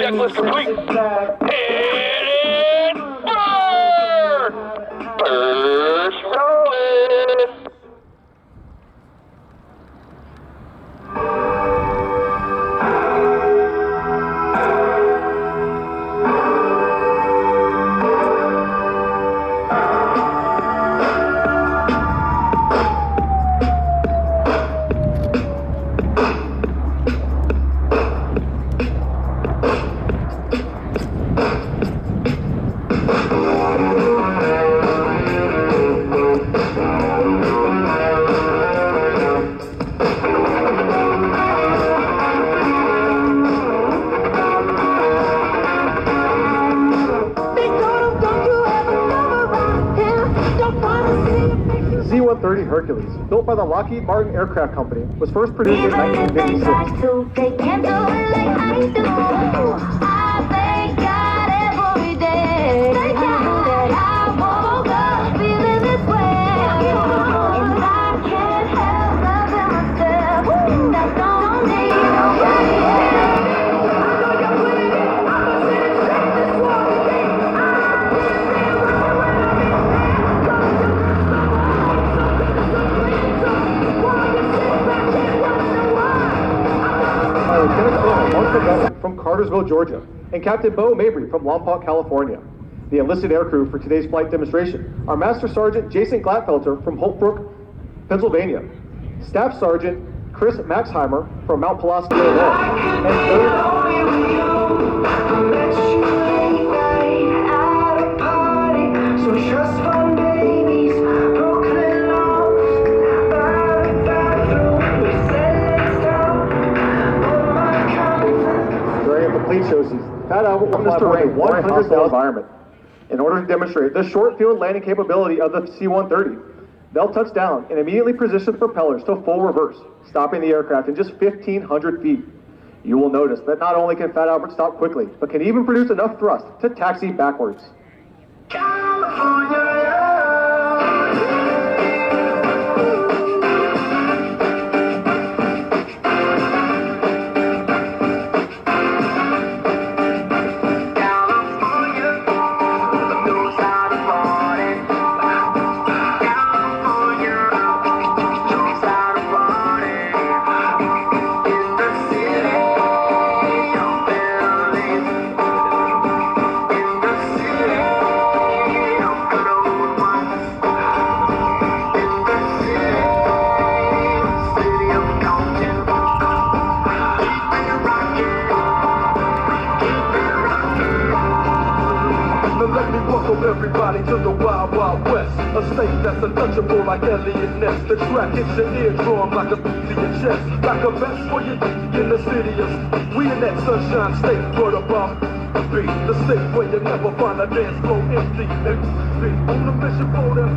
Checklist complete. And burn! First rolling. C-130 Hercules, built by the Lockheed Martin Aircraft Company, was first produced in 1956. They can't do it like I do. I thank God every day that I woke up feeling this way. And I can't help loving myself. That's on me. Lieutenant Colonel Mark McGovern from Cartersville, Georgia, and Captain Bo Mabry from Lompoc, California. The enlisted aircrew for today's flight demonstration are Master Sergeant Jason Glatfelter from Holtbrook, Pennsylvania, Staff Sergeant Chris Maxheimer from Mount Pulaski, Illinois, and during a complete show season, Fat Albert will fly aboard a 100,000 environment. In order to demonstrate the short field landing capability of the C-130, they'll touch down and immediately position the propellers to full reverse, stopping the aircraft in just 1,500 feet. You will notice that not only can Fat Albert stop quickly, but can even produce enough thrust to taxi backwards. Everybody to the wild, wild west. A state that's untouchable like Elliot Ness. The track hits your eardrum like a beat to your chest. Like a vest for you in the city of. We in that sunshine state, what about be the state where you never find a dance floor empty. And be on the mission for them.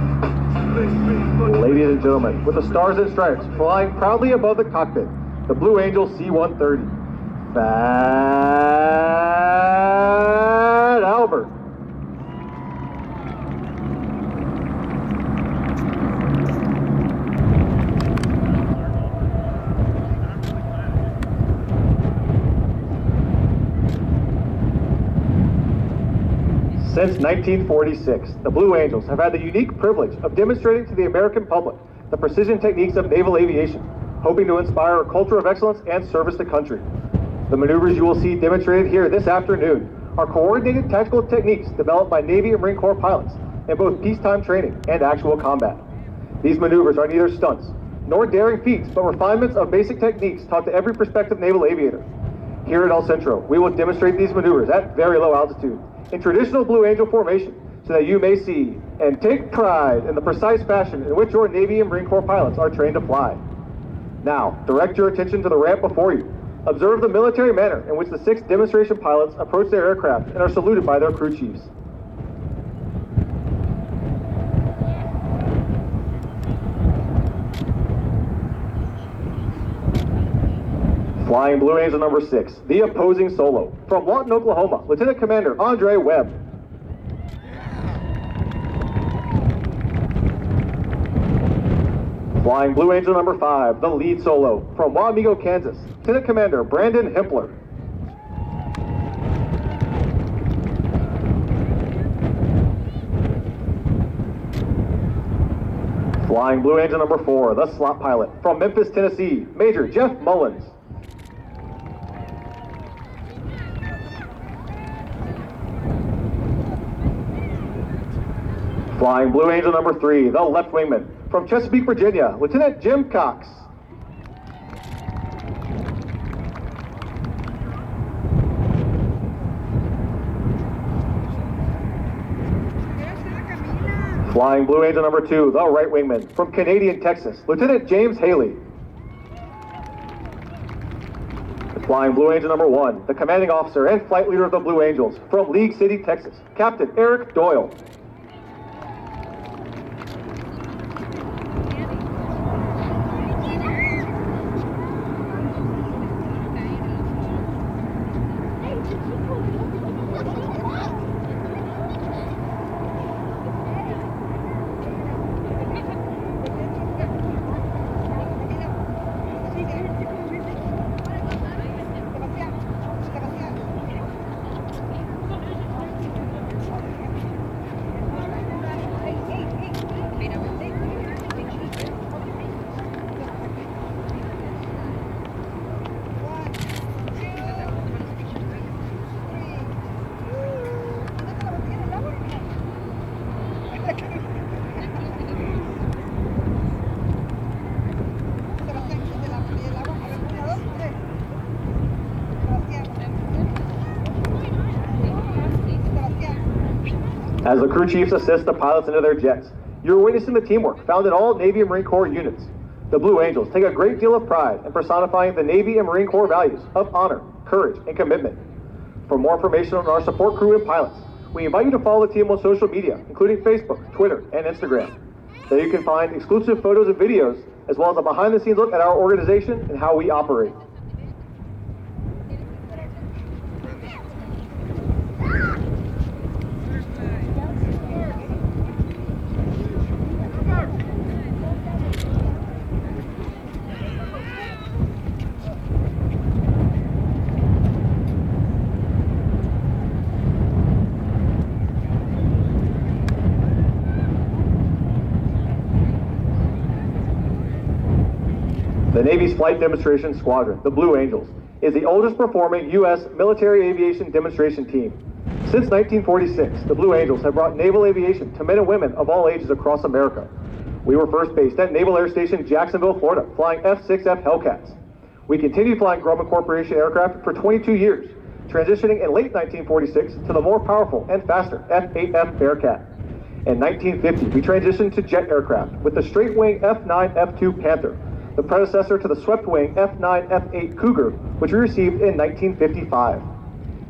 Ladies and gentlemen, with the stars and stripes flying proudly above the cockpit, the Blue Angels C-130. Fat Albert. Since 1946, the Blue Angels have had the unique privilege of demonstrating to the American public the precision techniques of naval aviation, hoping to inspire a culture of excellence and service to country. The maneuvers you will see demonstrated here this afternoon are coordinated tactical techniques developed by Navy and Marine Corps pilots in both peacetime training and actual combat. These maneuvers are neither stunts nor daring feats, but refinements of basic techniques taught to every prospective naval aviator. Here at El Centro, we will demonstrate these maneuvers at very low altitude in traditional Blue Angel formation so that you may see and take pride in the precise fashion in which your Navy and Marine Corps pilots are trained to fly. Now, direct your attention to the ramp before you. Observe the military manner in which the 6 demonstration pilots approach their aircraft and are saluted by their crew chiefs. Flying Blue Angel number 6, the opposing solo. From Lawton, Oklahoma, Lieutenant Commander Andre Webb. Flying Blue Angel number 5, the lead solo. From Wamego, Kansas, Lieutenant Commander Brandon Hempler. Flying Blue Angel number 4, the slot pilot. From Memphis, Tennessee, Major Jeff Mullins. Flying Blue Angel number 3, the left wingman. From Chesapeake, Virginia, Lieutenant Jim Cox. Flying Blue Angel number 2, the right wingman. From Canadian, Texas, Lieutenant James Haley. Flying Blue Angel number 1, the commanding officer and flight leader of the Blue Angels. From League City, Texas, Captain Eric Doyle. As the crew chiefs assist the pilots into their jets, you're witnessing the teamwork found in all Navy and Marine Corps units. The Blue Angels take a great deal of pride in personifying the Navy and Marine Corps values of honor, courage, and commitment. For more information on our support crew and pilots, we invite you to follow the team on social media, including Facebook, Twitter, and Instagram. There you can find exclusive photos and videos, as well as a behind-the-scenes look at our organization and how we operate. The Navy's Flight Demonstration Squadron, the Blue Angels, is the oldest performing U.S. military aviation demonstration team. Since 1946, the Blue Angels have brought naval aviation to men and women of all ages across America. We were first based at Naval Air Station Jacksonville, Florida, flying F-6F Hellcats. We continued flying Grumman Corporation aircraft for 22 years, transitioning in late 1946 to the more powerful and faster F-8F Bearcat. In 1950, we transitioned to jet aircraft with the straight-wing F-9 F-2 Panther, the predecessor to the swept-wing F-9 F-8 Cougar, which we received in 1955.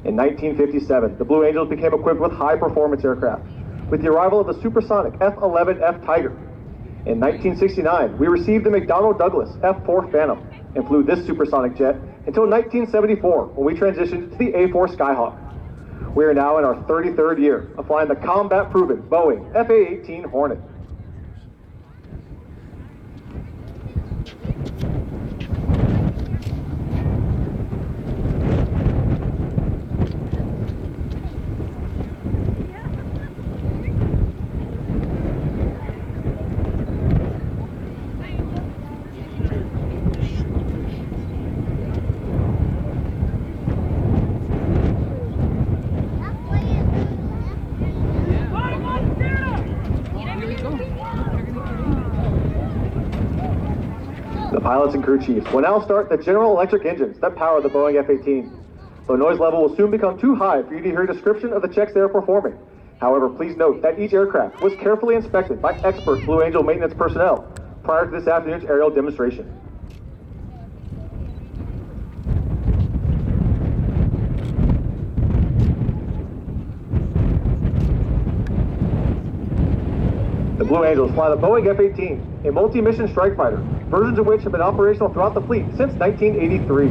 In 1957, the Blue Angels became equipped with high-performance aircraft, with the arrival of the supersonic F-11F Tiger. In 1969, we received the McDonnell Douglas F-4 Phantom and flew this supersonic jet until 1974, when we transitioned to the A-4 Skyhawk. We are now in our 33rd year of flying the combat-proven Boeing F-A-18 Hornet. The pilots and crew chiefs will now start the General Electric engines that power the Boeing F-18. The noise level will soon become too high for you to hear a description of the checks they are performing. However, please note that each aircraft was carefully inspected by expert Blue Angel maintenance personnel prior to this afternoon's aerial demonstration. The Blue Angels fly the Boeing F-18, a multi-mission strike fighter, versions of which have been operational throughout the fleet since 1983.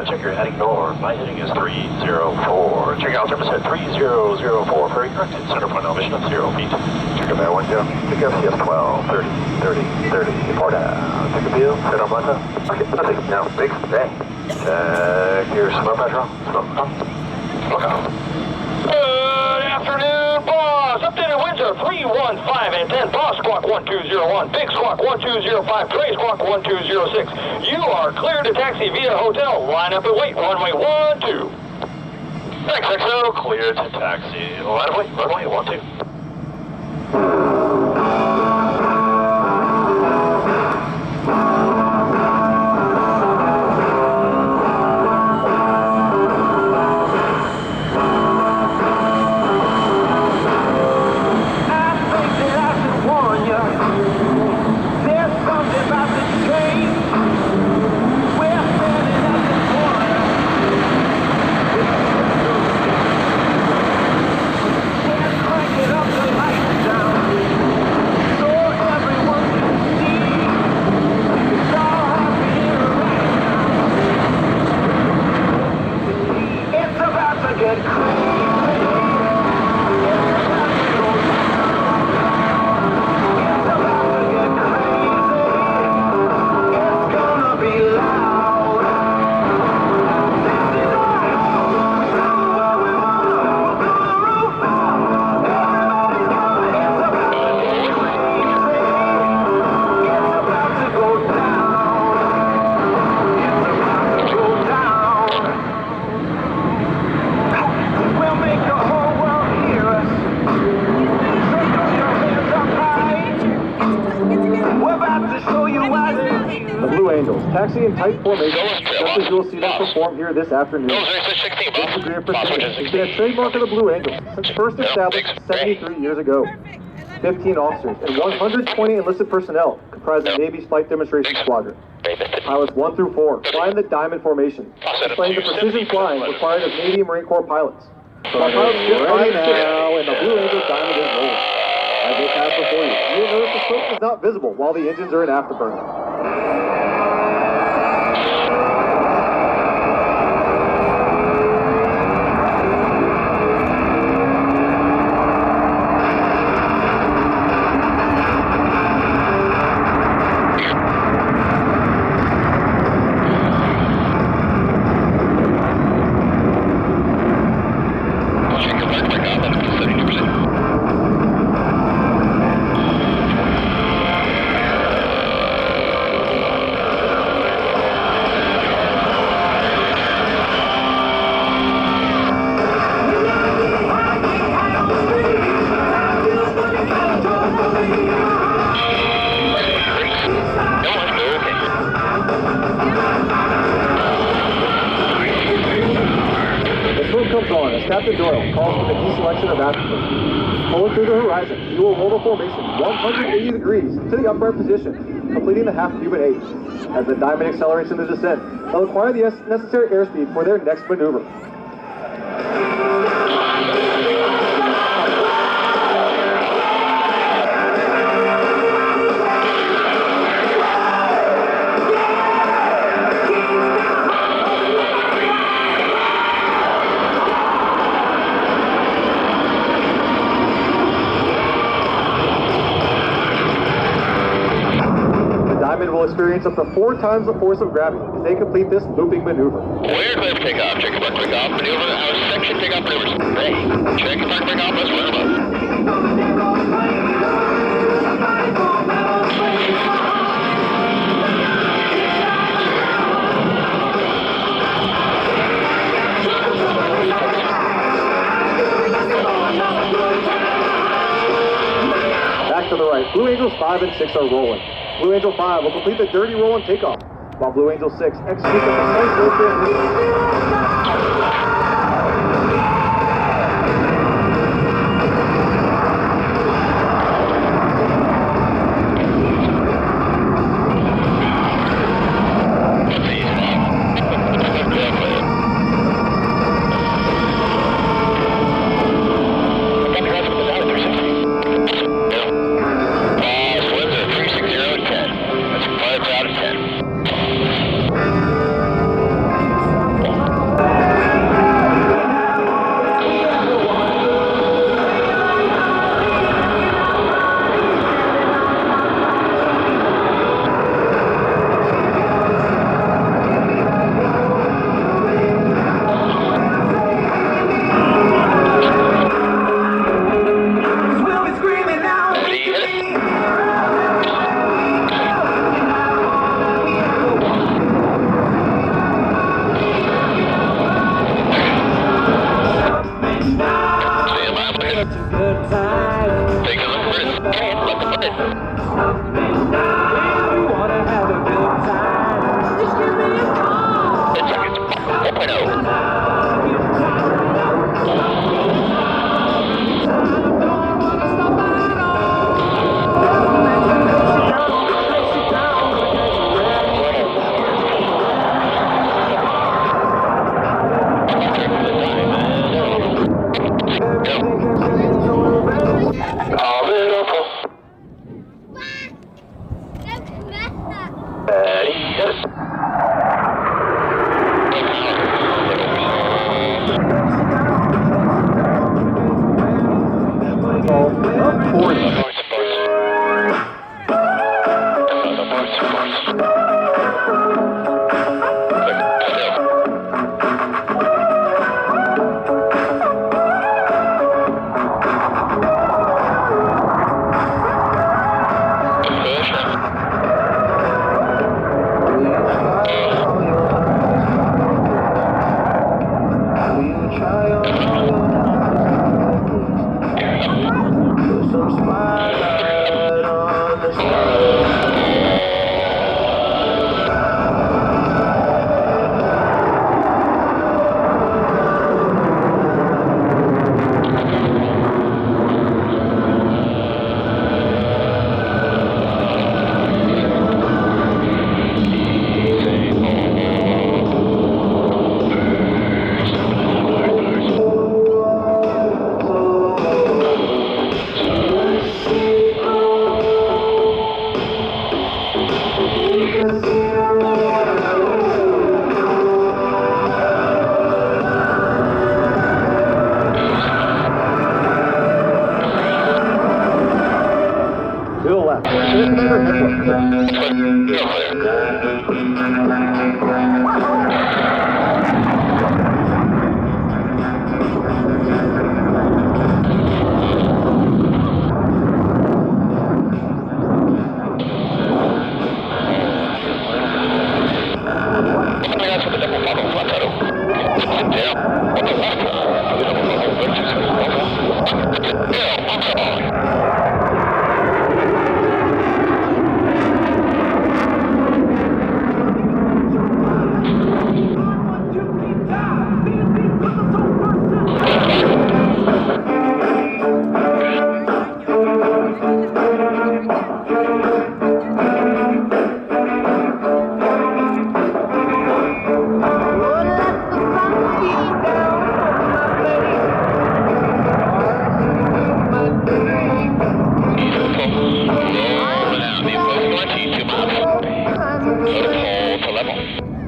Check your heading north. My heading is 304. Check out service at 3004. Very corrected. Center point elevation of 0 feet. Check out that window. Pick up CS 12, 30. 4 down. Check the view. Set on button. Okay, nothing. Now, big bang. Check your smoke pressure. Smoke on. Smoke on. Good afternoon, boss. Updated winds are 315 and 10. Boss squawk 1201. Big squawk 1205. Trey squawk 1206. You are clear to taxi via hotel. Line up and wait. Runway 12. Thanks, XO. Clear to taxi. Line up, wait. Runway 12. Angels, taxi in tight formation, just as you will see them perform here this afternoon. This degree of precision has been a trademark of the Blue Angels since first established 73 years ago. 15 officers and 120 enlisted personnel comprise the Navy's Flight Demonstration Squadron. Pilots 1 through 4 fly in the diamond formation, displaying the precision flying required of Navy and Marine Corps pilots. Our pilots get ready now, and the Blue Angels diamond is rolling. As they pass before you, you will notice the smoke is not visible while the engines are in afterburner. Captain Doyle calls for the deselection of applicants. Pulling through the horizon, you will roll the formation 180 degrees to the upright position, completing the half Cuban H. As the diamond accelerates in the descent, they'll acquire the necessary airspeed for their next maneuver. Will experience up to 4 times the force of gravity as they complete this looping maneuver. Weird lift takeoff. Check mark takeoff maneuver. Our section takeoff maneuvers. Hey, check mark takeoff. Let's run them Back to the right. Blue Angels 5 and 6 are rolling. Blue Angel 5 will complete the dirty roll and takeoff, while Blue Angel 6 executes the precise roll transition.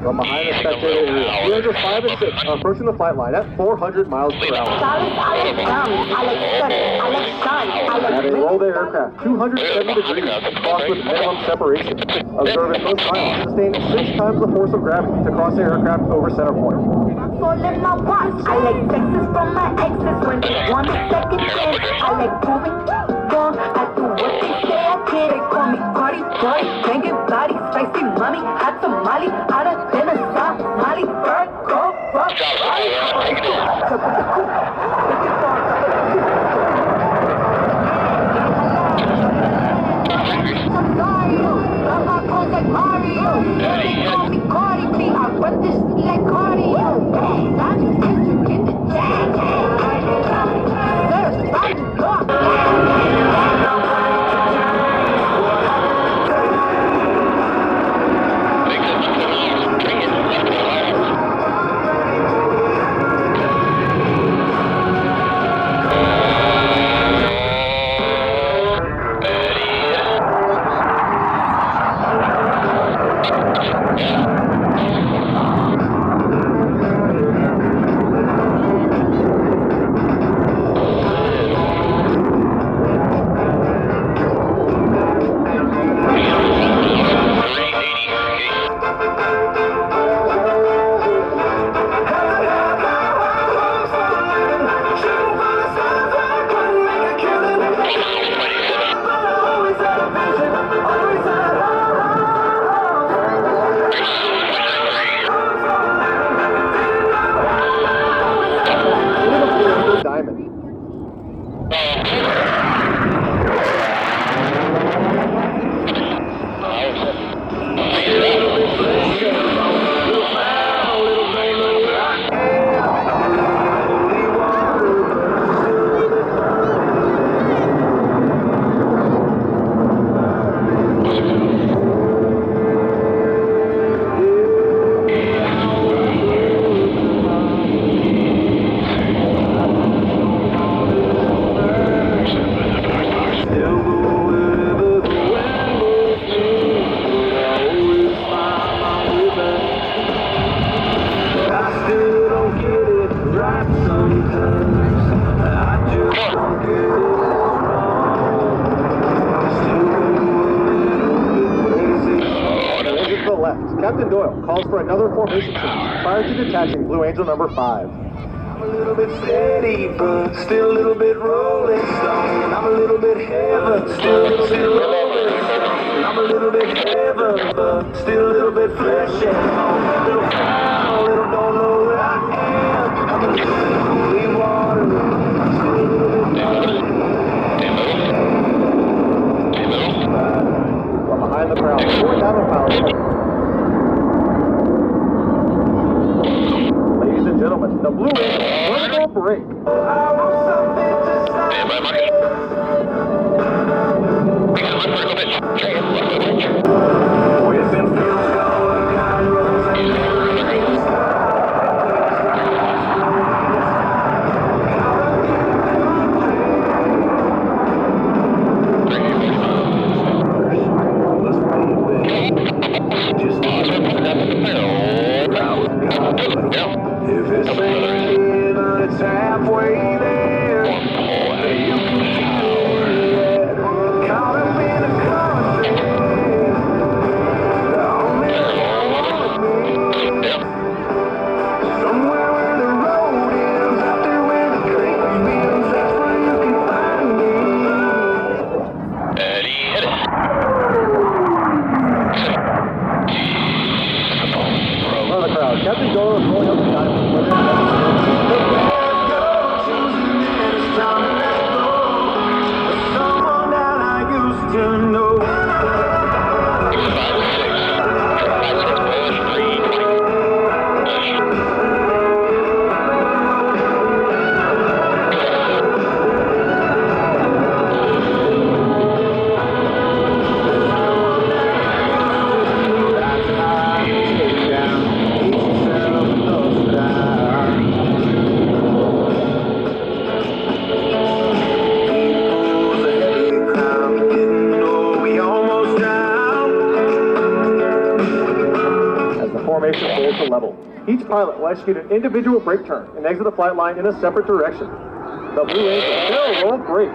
From behind the spectator area, Blue Angels 5 and 6 are approaching the flight line at 400 miles per hour. Having rolled their aircraft 270 degrees, crossed with minimum separation. Observe it most violent, sustain 6 times the force of gravity to cross the aircraft over center point. Falling my watch. I like texts from my exes when they want a second chance. I like proving wrong. I do what they say I can. They call me Cardi, Joy, banging body, spicy mommy, hot tamale, hotter than a Somali, bird, go, rock, like Mario. Call me Cardi B. I run this like cardio. I'm just in the jag. Sir, I'm Captain Doyle calls for another formation change prior to detaching Blue Angel number 5. I'm a little bit steady, but still a little bit rolling stone. I'm a little bit heavy, still a little bit rolling stone. I'm a little bit heavy, but still a little bit flesh and bone. A little foul, a little don't know where I am. I'm a little bit holy water, still a little bit From behind the crowd, 4 Battle pilots. Ladies and gentlemen, the Blue Angels vertical break. If it's raining, but it's halfway there, you can feel it. Caught up in a country, somewhere where the road ends, out there where the creek bends, that's where you can find me. Eddie, hit it. From the crowd, Captain Doyle is rolling up the diamond. Someone that I used to know. formation holds to level. Each pilot will execute an individual brake turn and exit the flight line in a separate direction. The Blue Angels barrel roll brake.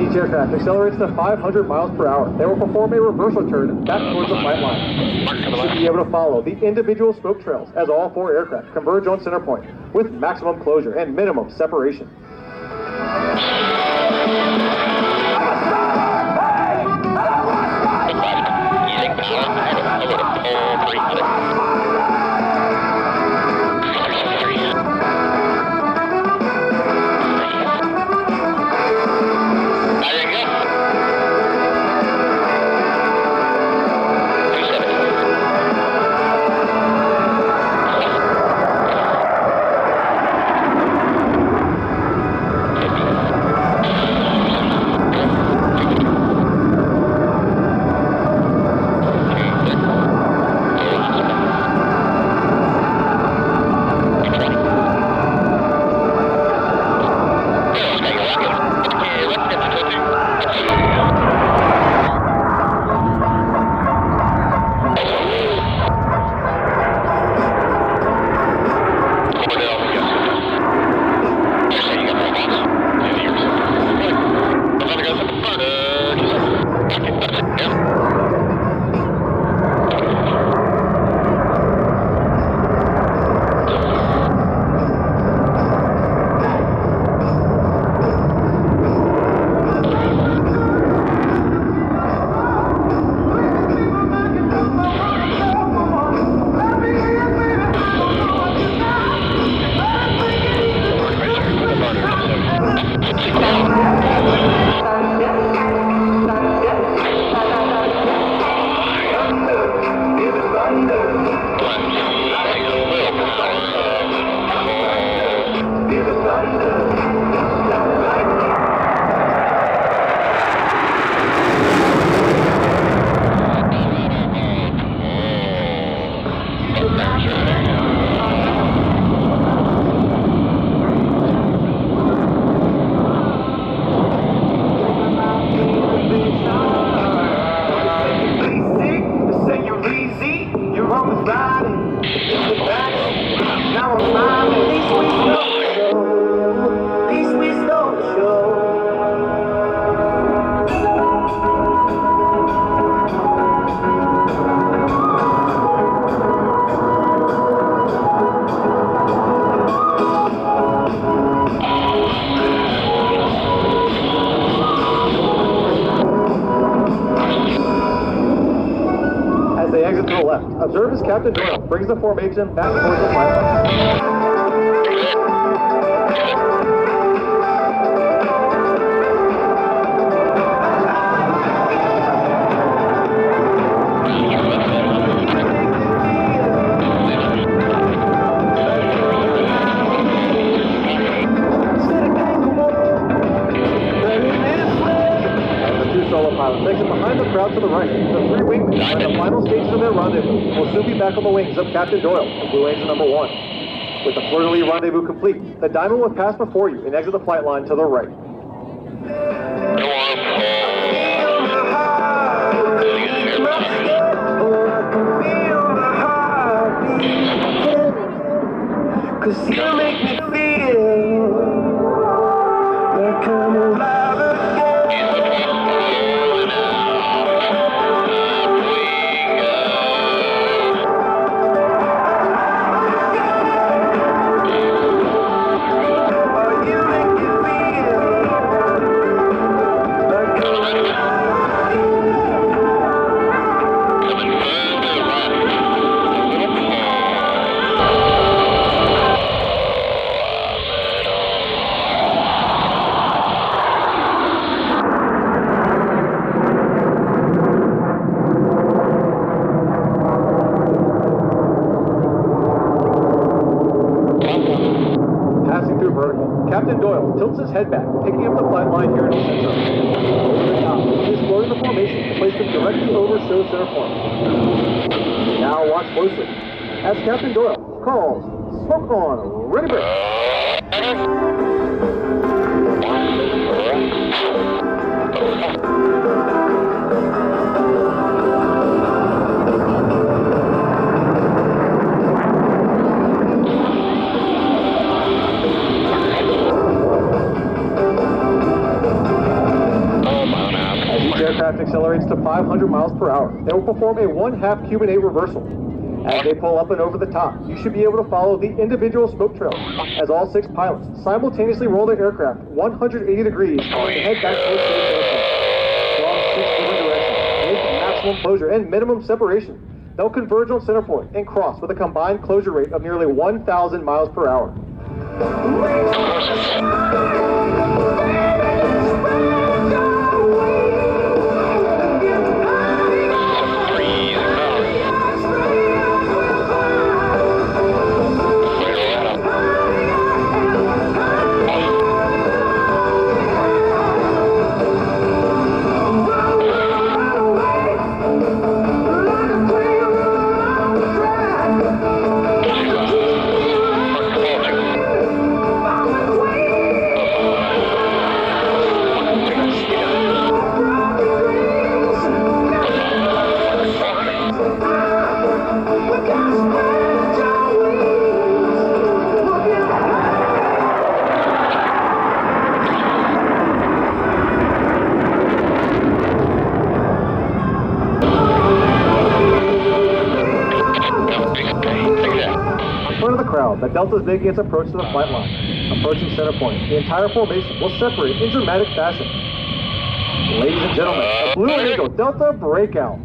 Each aircraft accelerates to 500 miles per hour. They will perform a reversal turn back towards the flight line. You should be able to follow the individual smoke trails as all 4 aircraft converge on center point with maximum closure and minimum separation. As they exit to the left, observe as Captain Doyle brings the formation back towards the flight line. Solo pilots exit behind the crowd to the right. The 3 wingmen are in the final stages of their rendezvous. Will soon be back on the wings of Captain Doyle and Blue Angel number 1. With the fleur-de-lis rendezvous complete, the Diamond will pass before you and exit the flight line to the right. Cause you make me feel like I'm alive again. Doyle tilts his head back, picking up the flight line here in El Centro. Over the top, he is floating the formation to place them directly over show center point. Now watch closely as Captain Doyle calls smoke on, ready break. Aircraft accelerates to 500 miles per hour. They will perform a 1/2 Cuban 8 reversal. As they pull up and over the top, you should be able to follow the individual smoke trails as all 6 pilots simultaneously roll their aircraft 180 degrees and head back towards the airport. Strong 6 different directions, with maximum closure and minimum separation. They'll converge on center point and cross with a combined closure rate of nearly 1,000 miles per hour. The Delta's making its approach to the flight line. Approaching center point, the entire formation will separate in dramatic fashion. Ladies and gentlemen, a Blue Angel Delta breakout.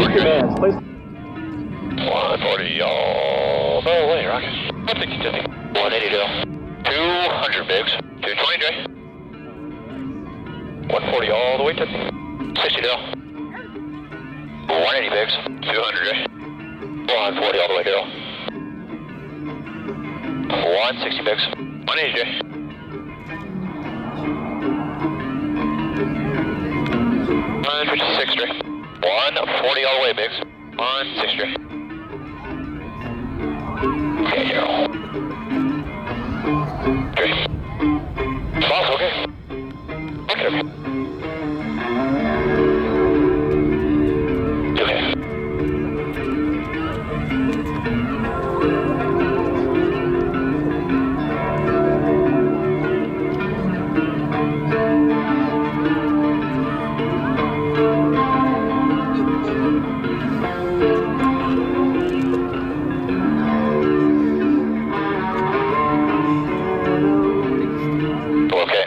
Commands, place 140 all the way, rocket. 160, 180 Dale. 200 bigs. 220 J. 140 all the way to 60 Dale. 180 bigs. 200 J. 140 all the way Dale. 160 bigs. 180 J. 156 J. 140 all the way, Biggs. 160. Okay, Gerald. Okay. Boss, okay. Okay. Okay.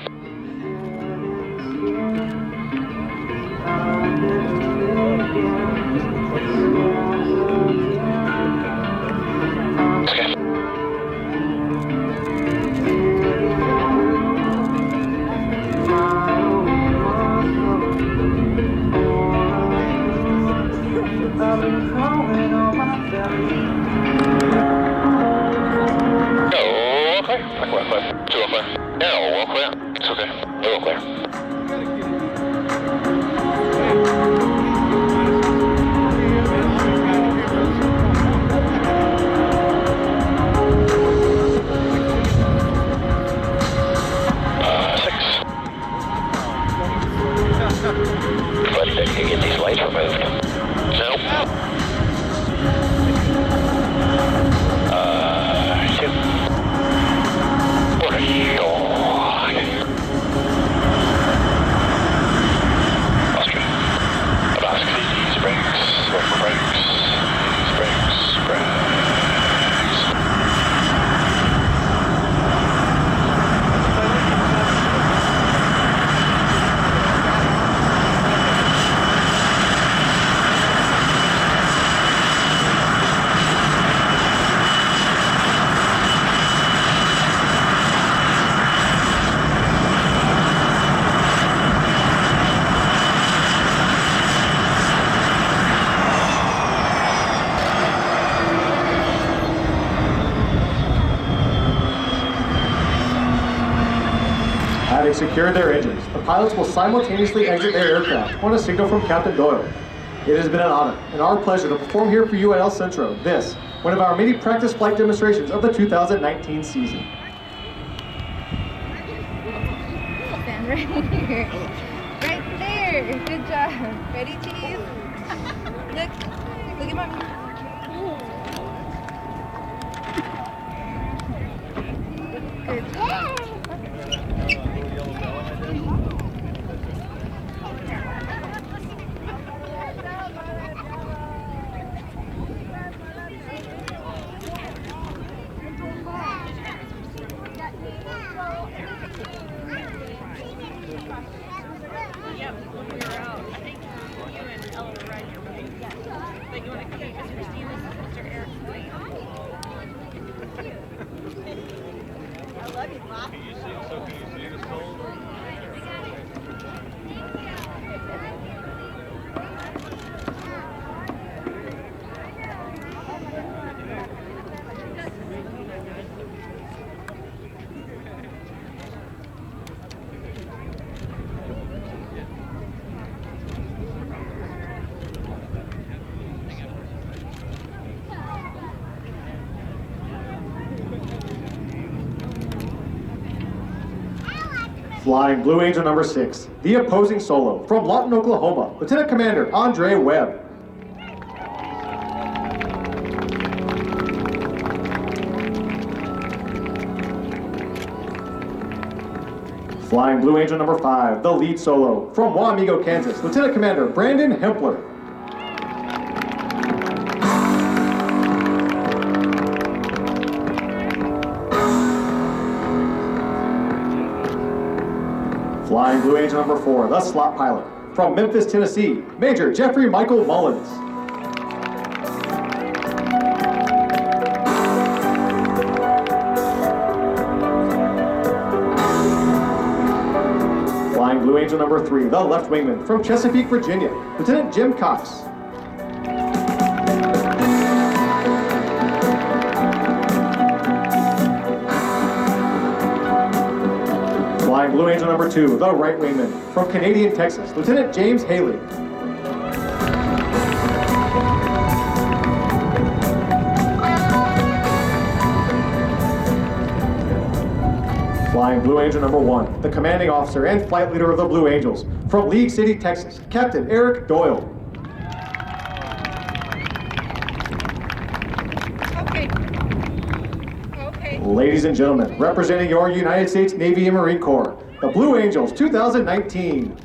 Having secured their engines, the pilots will simultaneously exit their aircraft on a signal from Captain Doyle. It has been an honor and our pleasure to perform here for you at El Centro, this, one of our many practice flight demonstrations of the 2019 season. Stand right here. Right there. Good job. Ready, cheese? Look at mommy. Good job. Flying Blue Angel number 6, the opposing solo from Lawton, Oklahoma, Lieutenant Commander Andre Webb. Flying Blue Angel number 5, the lead solo from Wamego, Kansas, Lieutenant Commander Brandon Hempler. Flying Blue Angel number 4, the slot pilot from Memphis, Tennessee, Major Jeffrey Michael Mullins. Flying Blue Angel number 3, the left wingman from Chesapeake, Virginia, Lieutenant Jim Cox. Flying Blue Angel number 2, the right wingman from Canadian, Texas, Lieutenant James Haley. Flying Blue Angel number 1, the commanding officer and flight leader of the Blue Angels from League City, Texas, Captain Eric Doyle. Ladies and gentlemen, representing your United States Navy and Marine Corps, the Blue Angels 2019.